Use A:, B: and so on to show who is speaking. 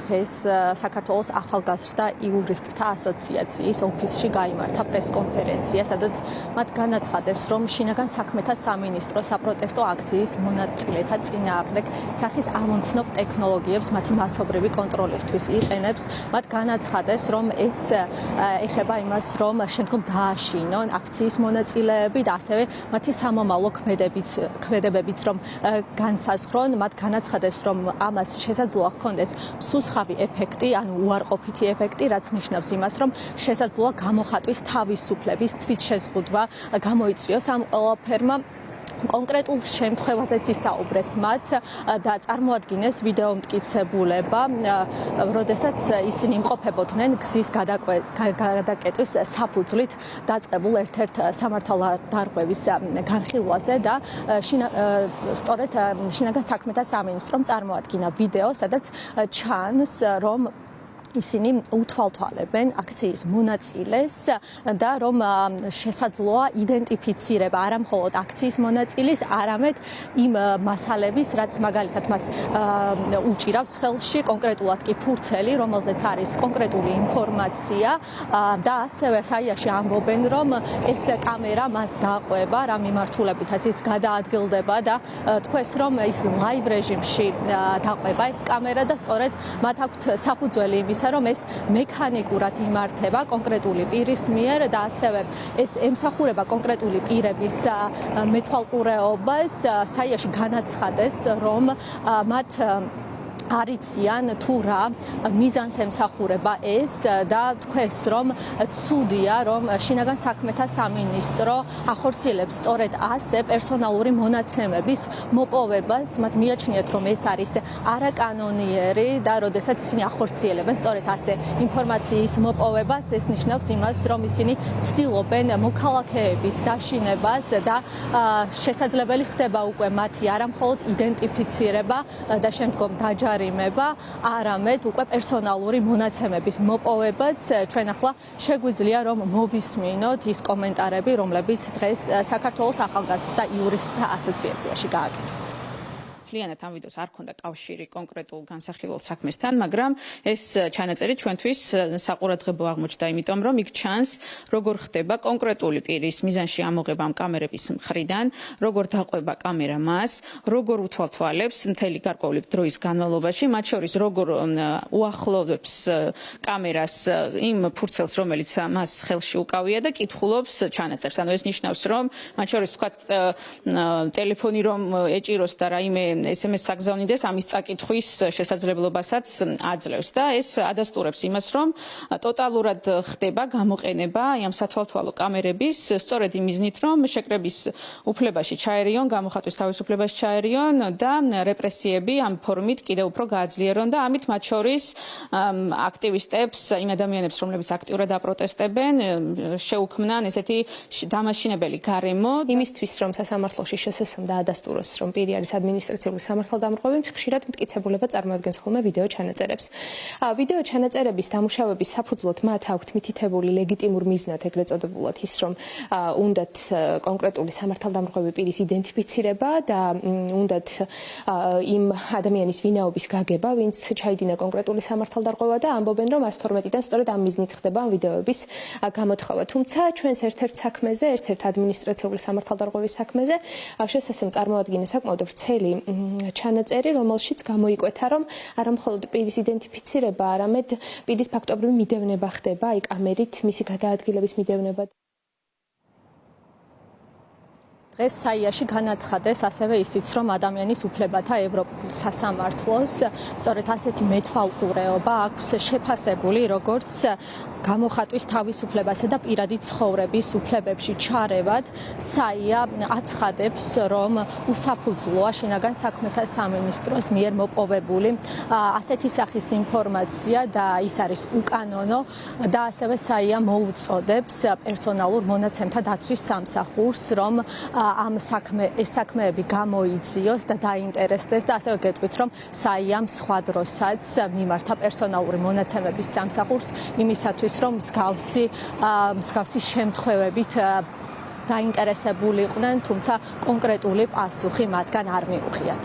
A: დღეს საქართველოს ახალგაზრდა იურისტთა ასოციაციის ოფისში გაიმართა პრესკონფერენცია, სადაც მათ განაცხადეს, რომ შინაგან საქმეთა სამინისტრო საპროტესტო აქციის მონაწილეთა წინააღმდეგ სახის ამომცნო ტექნოლოგიებს მათი მასობრივი კონტროლისთვის იყენებს. მათ განაცხადეს, რომ ეს ეხება იმას, რომ შემდგომ დააშინონ აქციის მონაწილეები და ასევე მათი სამომავლო ქმედებებიც რომ განსაზღვრონ. მათ განაცხადეს, რომ ამას შესაძლოა ჰქონდეს მსუსხავი ეფექტი, ანუ უარყოფითი ეფექტი, რაც ნიშნავს იმას, რომ შესაძლოა გამოხატვის თავისუფლების თვითშეზღუდვა გამოიწვიოს ამ ყველაფერმა. კონკრეტულ შემთხვევაზეც ისაუბრეს მათ და წარმოადგინეს ვიდეო მტკიცებულება, როდესაც ისინი იმყოფებოდნენ გზის გადაკეტვის საფუძვლით დაწყებულ ერთ-ერთ სამართალდარღვევის განხილვაზე და სწორედ შინაგან საქმეთა სამინისტრომ წარმოადგინა ვიდეო, სადაც ჩანს, რომ ისინი უთვალთვალებენ აქციის მონაწილეს და რომ შესაძლოა იდენტიფიცირება არა მხოლოდ აქციის მონაწილის, არამედ იმ მასალების, რაც მაგალითად მას უჭირავს ხელში, კონკრეტულად კი ფურცელი, რომელზეც არის კონკრეტული ინფორმაცია და ასევე საიაში ამბობენ, რომ ეს კამერა მას დაყვება, რა მიმართულებითაც ის გადაადგილდება და თქვეს, რომ ის ლაივ რეჟიმში დაყვება ეს კამერა და სწორედ მათ აქვთ საფუძველი იმისა, რომ ეს მექანიკურად იმართება კონკრეტული პირის მიერ და ასევე ეს ემსახურება კონკრეტული პირების მეთვალყურეობას. საიაში განაცხადეს, რომ მათ არიციან თუ რა მიზანს ემსახურება ეს და თქვეს, რომ ცუდია, რომ შინაგან საქმეთა სამინისტრო ახორციელებს სწორედ ასე პერსონალური მონაცემების მოპოვებას. მათ მიაჩნიათ, რომ ეს არის არაკანონიერი და როდესაც ისინი ახორციელებენ სწორედ ასე ინფორმაციის მოპოვებას, ეს ნიშნავს იმას, რომ ისინი ცდილობენ მოქალაქეების დაშინებას და შესაძლებელი ხდება უკვე მათი არა მხოლოდ იდენტიფიცირება და შემდგომ დაჯარიმება, არამედ უკვე პერსონალური მონაცემების მოპოვებაც. ჩვენ ახლა შეგვიძლია რომ მოვისმინოთ ის კომენტარები, რომლებიც დღეს საქართველოს ახალგაზრდა იურისტთა ასოციაციაში გააკეთეს.
B: მთლიანად ამ ვიდეოს არ ქონდა კავშირი კონკრეტულ განსახილველ საქმესთან, მაგრამ ეს ჩანაწერი ჩვენთვის საყურადღებო აღმოჩნდა, იმიტომ რომ იქ ჩანს, როგორ ხდება კონკრეტული პირის მიზანში ამოღება ამ კამერების მხრიდან, როგორ დაყვება კამერა მას, როგორ უთვალთვალებს მთელი გარკვეული დროის განმავლობაში, მათ შორის როგორ უახლოვებს კამერას იმ ფურცელს, რომელიც მას ხელში უკავია და კითხულობს ჩანაწერს. ანუ ეს ნიშნავს, რომ მათ შორის თქვათ ტელეფონი რომ ეჭიროს და რაიმე SMS საგზავნიდეს, ამის წაკითხვის შესაძლებლობასაც აძლევს და ეს ადასტურებს იმას, რომ ტოტალურად ხდება გამოყენება ამ სათვალთვალო კამერების სწორედ იმ მიზნით, რომ შეკრების უფლებაში ჩაერიონ, გამოხატვის თავისუფლებას ჩაერიონ და რეპრესიები ამ ფორმით კიდევ უფრო გააძლიერონ და ამით მათ შორის აქტივისტებს, იმ ადამიანებს, რომლებიც აქტიურად აპროტესტებენ, შეუქმნან ესეთი დამაშინებელი გარემო
C: იმისთვის, რომ სასამართლოში შესაძლოა დაადასტუროს, რომ პირი არის ადმინისტრაციული სამართალდამრღვევი, ხშირად მტკიცებულება წარმოადგენს ხოლმე ვიდეო ჩანაწერებს. ვიდეო ჩანაწერების დამუშავების საფუძვლად მათ აქვთ მითითებული ლეგიტიმურ მიზნად, ეგრეთ წოდებულად ის, რომ უნდათ კონკრეტული სამართალდამრღვევი პირის იდენტიფიცირება და უნდათ იმ ადამიანის ვინაობის გაგება, ვინც ჩაიდინა კონკრეტული სამართალდამრღვევა და ამბობენ, რომ 112-დან სწორედ ამ მიზნით ხდება ამ ვიდეოების გამოთხოვა. თუმცა ჩვენს ერთ-ერთ საქმეზე, ერთ-ერთ ადმინისტრაციული სამართალდამრღვევის საქმეზე შესაძლოა წარმოადგინეს საკმაოდ ვრცელი ჩანაწერი, რომელშიც გამოიკვეთა, რომ არა მხოლოდ პირის იდენტიფიცირება, არამედ პირის ფაქტობრივი მიდევნება ხდება, აი კამერით მისი გადაადგილების მიდევნება.
A: დღეს საიაში განაცხადეს ასევე ისიც, რომ ადამიანის უფლებათა ევროპულ სასამართლოს სწორედ ასეთი მეთვალყურეობა აქვს შეფასებული, როგორც გამოხატვის თავისუფლებასა და პირადი ცხოვრების უფლებებში ჩარევად. საია აცხადებს, რომ უსაფუძვლოა შინაგან საქმეთა სამინისტროს მიერ მოპოვებული ასეთი სახის ინფორმაცია და ის არის უკანონო და ასევე საია მოუწოდებს პერსონალურ მონაცემთა დაცვის სამსახურს, რომ ეს საქმეები გამოიძიოს და დაინტერესდეს და ასევე გეტყვით, რომ საიამ სხვა დროსაც მიმართა პერსონალური მონაცემების სამსახურს იმისათვის, რომ მსგავსი შემთხვევებით დაინტერესებული იყვნენ, თუმცა კონკრეტული პასუხი მათგან არ მიუღიათ.